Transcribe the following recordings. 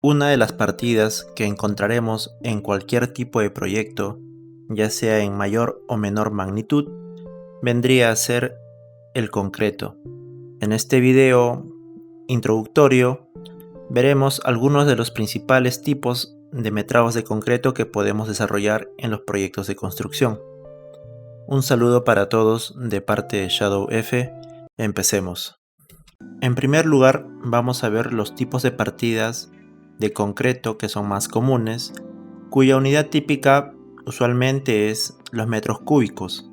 Una de las partidas que encontraremos en cualquier tipo de proyecto, ya sea en mayor o menor magnitud, vendría a ser el concreto. En este video introductorio veremos algunos de los principales tipos de metrados de concreto que podemos desarrollar en los proyectos de construcción. Un saludo para todos de parte de Shadow F. Empecemos. En primer lugar, vamos a ver los tipos de partidas de concreto que son más comunes, cuya unidad típica usualmente es los metros cúbicos.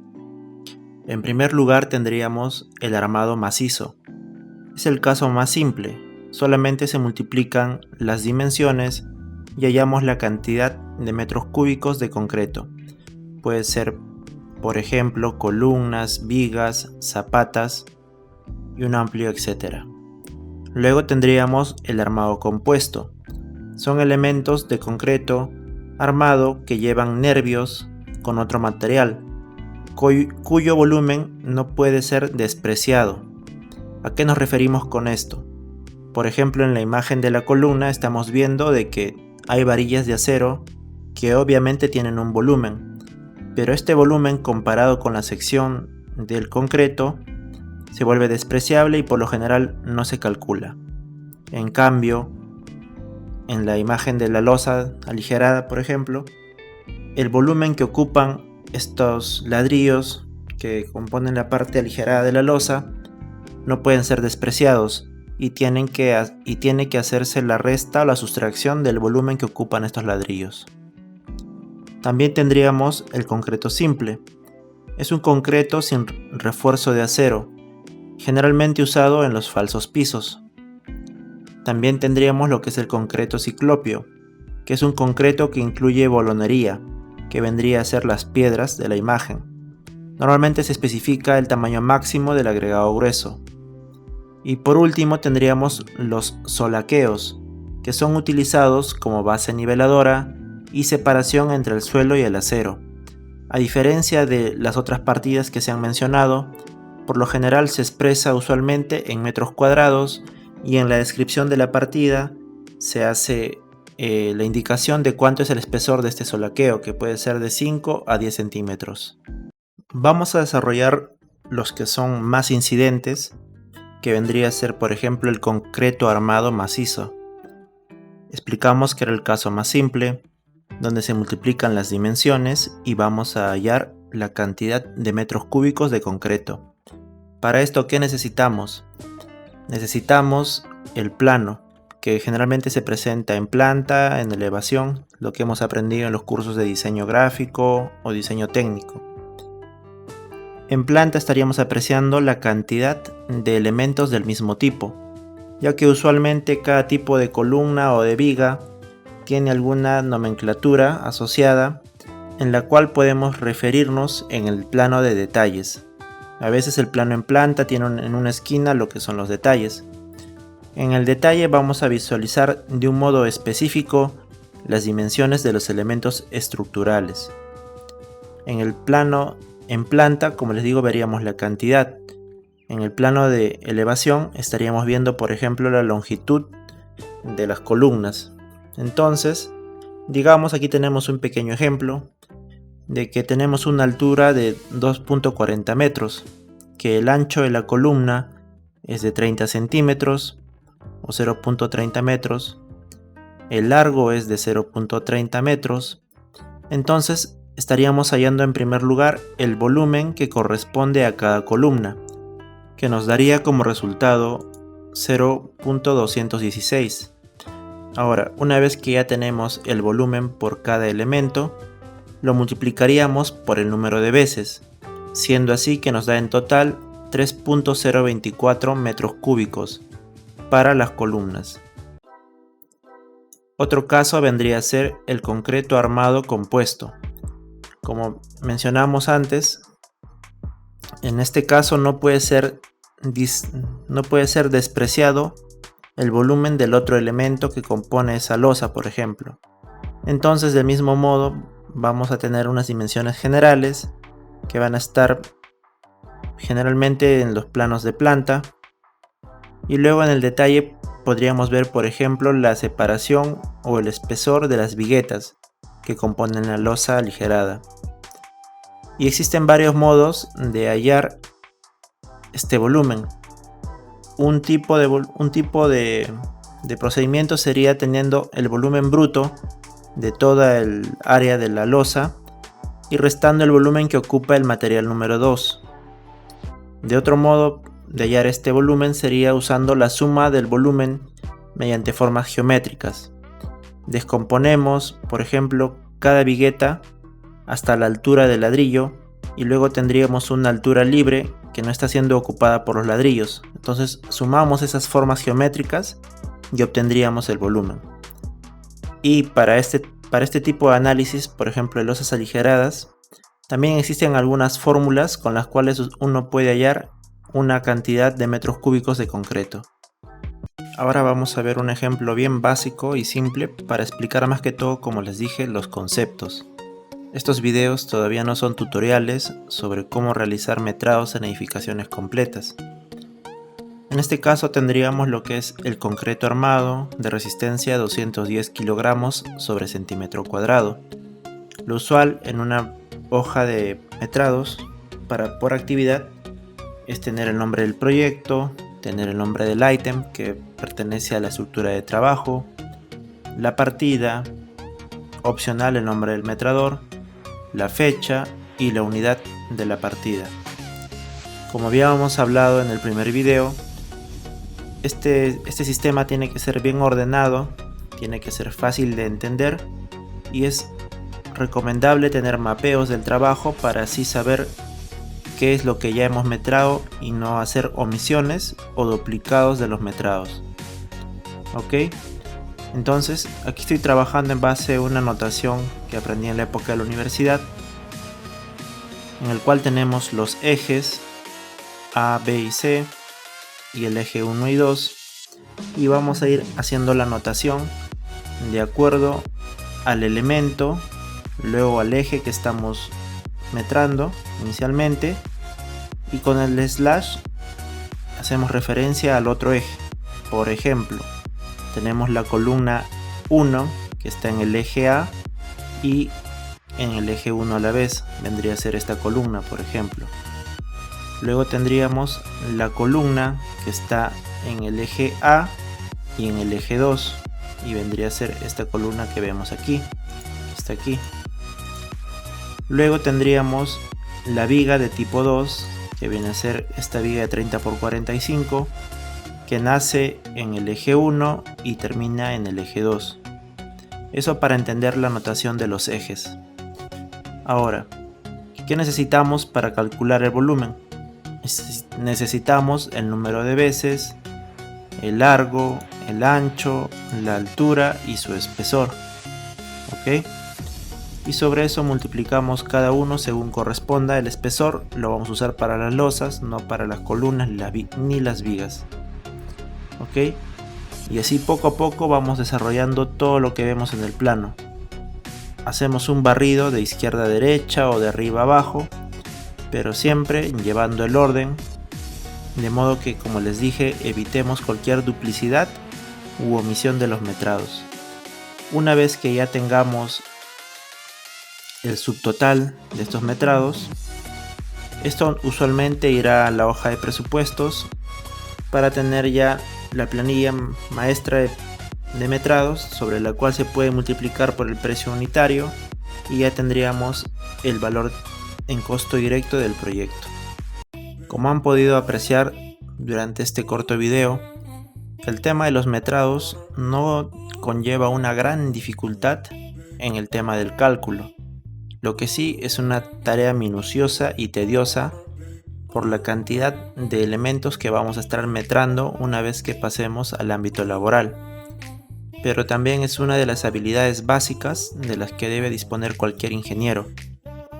En primer lugar tendríamos el armado macizo. Es el caso más simple, solamente se multiplican las dimensiones y hallamos la cantidad de metros cúbicos de concreto. Puede ser, por ejemplo, columnas, vigas, zapatas y un amplio etcétera. Luego tendríamos el armado compuesto. Son elementos de concreto armado que llevan nervios con otro material, cuyo volumen no puede ser despreciado. ¿A qué nos referimos con esto? Por ejemplo, en la imagen de la columna estamos viendo de que hay varillas de acero que obviamente tienen un volumen, pero este volumen comparado con la sección del concreto se vuelve despreciable y por lo general no se calcula. En cambio, en la imagen de la losa aligerada, por ejemplo, el volumen que ocupan estos ladrillos que componen la parte aligerada de la losa no pueden ser despreciados y tiene que hacerse la resta o la sustracción del volumen que ocupan estos ladrillos. También tendríamos el concreto simple. Es un concreto sin refuerzo de acero, generalmente usado en los falsos pisos. También tendríamos lo que es el concreto ciclópeo, que es un concreto que incluye bolonería, que vendría a ser las piedras de la imagen. Normalmente se especifica el tamaño máximo del agregado grueso. Y por último tendríamos los solaqueos, que son utilizados como base niveladora y separación entre el suelo y el acero. A diferencia de las otras partidas que se han mencionado, por lo general se expresa usualmente en metros cuadrados y en la descripción de la partida se hace la indicación de cuánto es el espesor de este solaqueo, que puede ser de 5 a 10 centímetros. Vamos a desarrollar los que son más incidentes, que vendría a ser por ejemplo el concreto armado macizo. Explicamos que era el caso más simple, donde se multiplican las dimensiones y vamos a hallar la cantidad de metros cúbicos de concreto. Para esto, ¿qué necesitamos? Necesitamos el plano, que generalmente se presenta en planta, en elevación, lo que hemos aprendido en los cursos de diseño gráfico o diseño técnico. En planta estaríamos apreciando la cantidad de elementos del mismo tipo, ya que usualmente cada tipo de columna o de viga tiene alguna nomenclatura asociada en la cual podemos referirnos en el plano de detalles. A veces el plano en planta tiene en una esquina lo que son los detalles. En el detalle vamos a visualizar de un modo específico las dimensiones de los elementos estructurales. En el plano en planta, como les digo, veríamos la cantidad. En el plano de elevación estaríamos viendo, por ejemplo, la longitud de las columnas. Entonces, digamos, aquí tenemos un pequeño ejemplo de que tenemos una altura de 2.40 metros, que el ancho de la columna es de 30 centímetros o 0.30 metros, el largo es de 0.30 metros, entonces estaríamos hallando en primer lugar el volumen que corresponde a cada columna, que nos daría como resultado 0.216. Ahora, una vez que ya tenemos el volumen por cada elemento, lo multiplicaríamos por el número de veces, siendo así que nos da en total 3.024 metros cúbicos para las columnas. Otro caso vendría a ser el concreto armado compuesto. Como mencionamos antes, en este caso no puede ser despreciado el volumen del otro elemento que compone esa losa, por ejemplo. Entonces, del mismo modo, vamos a tener unas dimensiones generales que van a estar generalmente en los planos de planta, y luego en el detalle podríamos ver, por ejemplo, la separación o el espesor de las viguetas que componen la losa aligerada. Y existen varios modos de hallar este volumen. Un tipo de procedimiento sería teniendo el volumen bruto de toda el área de la losa y restando el volumen que ocupa el material número 2. De otro modo de hallar este volumen sería usando la suma del volumen mediante formas geométricas. Descomponemos, por ejemplo, cada vigueta hasta la altura del ladrillo y luego tendríamos una altura libre que no está siendo ocupada por los ladrillos. Entonces sumamos esas formas geométricas y obtendríamos el volumen. Y para este tipo de análisis, por ejemplo de losas aligeradas, también existen algunas fórmulas con las cuales uno puede hallar una cantidad de metros cúbicos de concreto. Ahora vamos a ver un ejemplo bien básico y simple para explicar más que todo, como les dije, los conceptos. Estos videos todavía no son tutoriales sobre cómo realizar metrados en edificaciones completas. En este caso tendríamos lo que es el concreto armado de resistencia 210 kilogramos sobre centímetro cuadrado. Lo usual en una hoja de metrados por actividad es tener el nombre del proyecto, tener el nombre del ítem que pertenece a la estructura de trabajo, la partida, opcional el nombre del metrador, la fecha y la unidad de la partida. Como habíamos hablado en el primer video, este sistema tiene que ser bien ordenado, tiene que ser fácil de entender y es recomendable tener mapeos del trabajo para así saber qué es lo que ya hemos metrado y no hacer omisiones o duplicados de los metrados. Ok, entonces aquí estoy trabajando en base a una notación que aprendí en la época de la universidad, en el cual tenemos los ejes A, B y C y el eje 1 y 2, y vamos a ir haciendo la notación de acuerdo al elemento, luego al eje que estamos metrando inicialmente, y con el slash hacemos referencia al otro eje. Por ejemplo, tenemos la columna 1 que está en el eje A y en el eje 1 a la vez, vendría a ser esta columna, por ejemplo. Luego tendríamos la columna que está en el eje A y en el eje 2 y vendría a ser esta columna que vemos aquí, que está aquí. Luego tendríamos la viga de tipo 2, que viene a ser esta viga de 30 por 45, que nace en el eje 1 y termina en el eje 2. Eso para entender la notación de los ejes. Ahora, ¿qué necesitamos para calcular el volumen? Necesitamos el número de veces, el largo, el ancho, la altura y su espesor. ¿Ok? Y sobre eso multiplicamos cada uno según corresponda. El espesor lo vamos a usar para las losas, no para las columnas ni las vigas. ¿Ok? Y así poco a poco vamos desarrollando todo lo que vemos en el plano. Hacemos un barrido de izquierda a derecha o de arriba a abajo, pero siempre llevando el orden, de modo que, como les dije, evitemos cualquier duplicidad u omisión de los metrados. Una vez que ya tengamos el subtotal de estos metrados, esto usualmente irá a la hoja de presupuestos para tener ya la planilla maestra de metrados, sobre la cual se puede multiplicar por el precio unitario y ya tendríamos el valor en costo directo del proyecto. Como han podido apreciar durante este corto video, el tema de los metrados no conlleva una gran dificultad en el tema del cálculo. Lo que sí es una tarea minuciosa y tediosa por la cantidad de elementos que vamos a estar metrando una vez que pasemos al ámbito laboral. Pero también es una de las habilidades básicas de las que debe disponer cualquier ingeniero.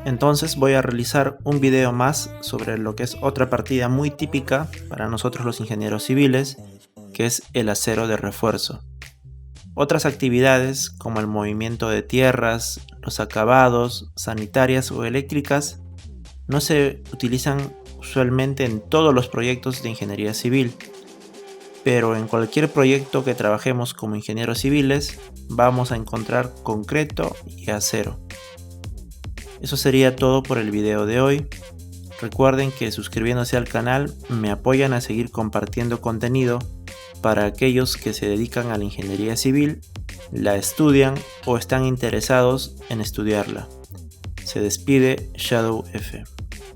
Entonces voy a realizar un video más sobre lo que es otra partida muy típica para nosotros los ingenieros civiles, que es el acero de refuerzo. Otras actividades como el movimiento de tierras, los acabados, sanitarias o eléctricas no se utilizan usualmente en todos los proyectos de ingeniería civil. pero en cualquier proyecto que trabajemos como ingenieros civiles vamos a encontrar concreto y acero. Eso sería todo por el video de hoy. Recuerden que suscribiéndose al canal me apoyan a seguir compartiendo contenido para aquellos que se dedican a la ingeniería civil, la estudian o están interesados en estudiarla. Se despide Shadow F.